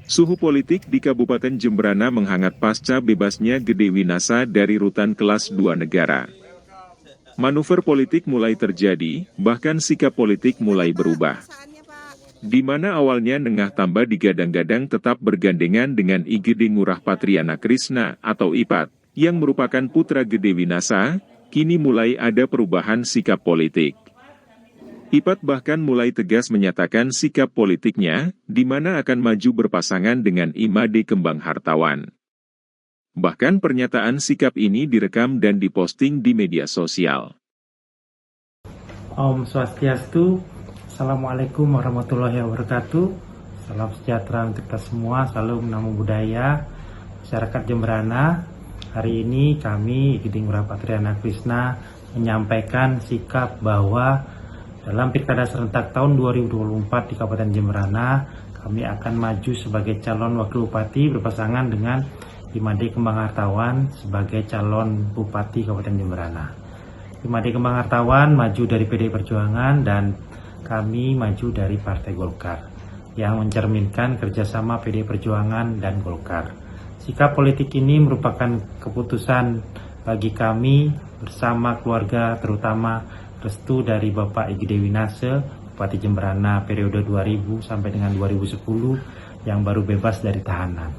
Suhu politik di Kabupaten Jemberana menghangat pasca bebasnya Gede Winasa dari rutan kelas 2 negara. Manuver politik mulai terjadi, bahkan sikap politik mulai berubah. Di mana awalnya Nengah Tamba digadang-gadang tetap bergandengan dengan Igede Ngurah Patriana Krisna atau IPAT, yang merupakan putra Gede Winasa, kini mulai ada perubahan sikap politik. IPAT bahkan mulai tegas menyatakan sikap politiknya, di mana akan maju berpasangan dengan Imade Kembang Hartawan. Bahkan pernyataan sikap ini direkam dan diposting di media sosial. Om Swastiastu, Assalamualaikum warahmatullahi wabarakatuh. Salam sejahtera untuk kita semua, salam namo buddhaya, masyarakat Jemberana. Hari ini kami, Igede Ngurah Patriana Krisna, menyampaikan sikap bahwa dalam Pilkada serentak tahun 2024 di Kabupaten Jemberana, kami akan maju sebagai calon wakil bupati berpasangan dengan Imade Kembang Hartawan sebagai calon bupati Kabupaten Jemberana. Imade Kembang Hartawan maju dari PDI Perjuangan dan kami maju dari Partai Golkar yang mencerminkan kerjasama PDI Perjuangan dan Golkar. Sikap politik ini merupakan keputusan bagi kami bersama keluarga, terutama restu dari Bapak Igede Winasa, Bupati Jemberana periode 2000 sampai dengan 2010 yang baru bebas dari tahanan.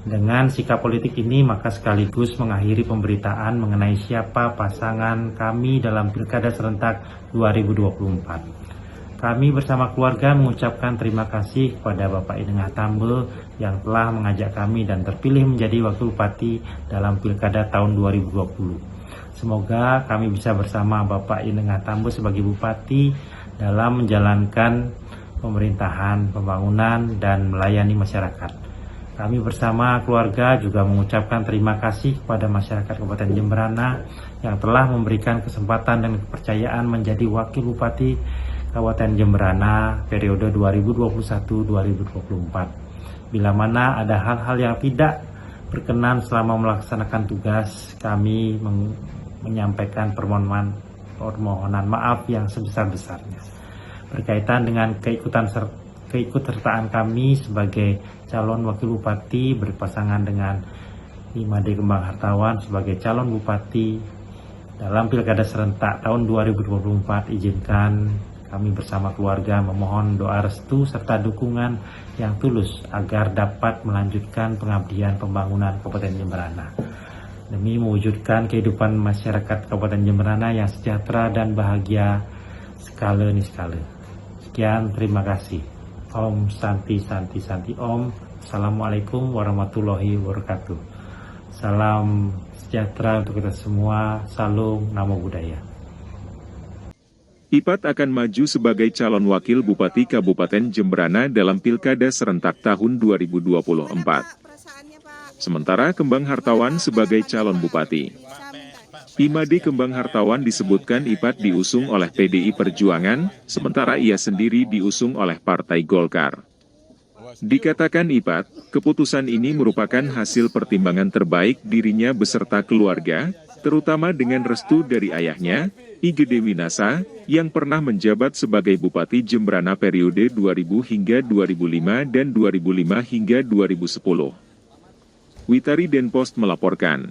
Dengan sikap politik ini maka sekaligus mengakhiri pemberitaan mengenai siapa pasangan kami dalam Pilkada serentak 2024. Kami bersama keluarga mengucapkan terima kasih kepada Bapak Nengah Tamba yang telah mengajak kami dan terpilih menjadi Wakil Bupati dalam Pilkada tahun 2020. Semoga kami bisa bersama Bapak Nengah Tamba sebagai Bupati dalam menjalankan pemerintahan, pembangunan, dan melayani masyarakat. Kami bersama keluarga juga mengucapkan terima kasih kepada masyarakat Kabupaten Jemberana yang telah memberikan kesempatan dan kepercayaan menjadi Wakil Bupati Kabupaten Jemberana periode 2021-2024. Bila mana ada hal-hal yang tidak berkenan selama melaksanakan tugas, kami menyampaikan permohonan maaf yang sebesar-besarnya. Berkaitan dengan keikutsertaan kami sebagai calon wakil bupati berpasangan dengan Imade Kembang Hartawan sebagai calon bupati dalam Pilkada serentak tahun 2024, izinkan kami bersama keluarga memohon doa restu serta dukungan yang tulus agar dapat melanjutkan pengabdian pembangunan Kabupaten Jemberana demi mewujudkan kehidupan masyarakat Kabupaten Jemberana yang sejahtera dan bahagia skala niskala. Sekian, terima kasih. Om Santi Santi Santi Om. Assalamualaikum warahmatullahi wabarakatuh. Salam sejahtera untuk kita semua. Salam namo buddhaya. IPAT akan maju sebagai calon wakil Bupati Kabupaten Jemberana dalam Pilkada serentak tahun 2024. Sementara Kembang Hartawan sebagai calon bupati. Imade Kembang Hartawan disebutkan IPAT diusung oleh PDI Perjuangan, sementara ia sendiri diusung oleh Partai Golkar. Dikatakan IPAT, keputusan ini merupakan hasil pertimbangan terbaik dirinya beserta keluarga, terutama dengan restu dari ayahnya, Igede Winasa, yang pernah menjabat sebagai Bupati Jemberana periode 2000 hingga 2005 dan 2005 hingga 2010. Witari Denpost melaporkan.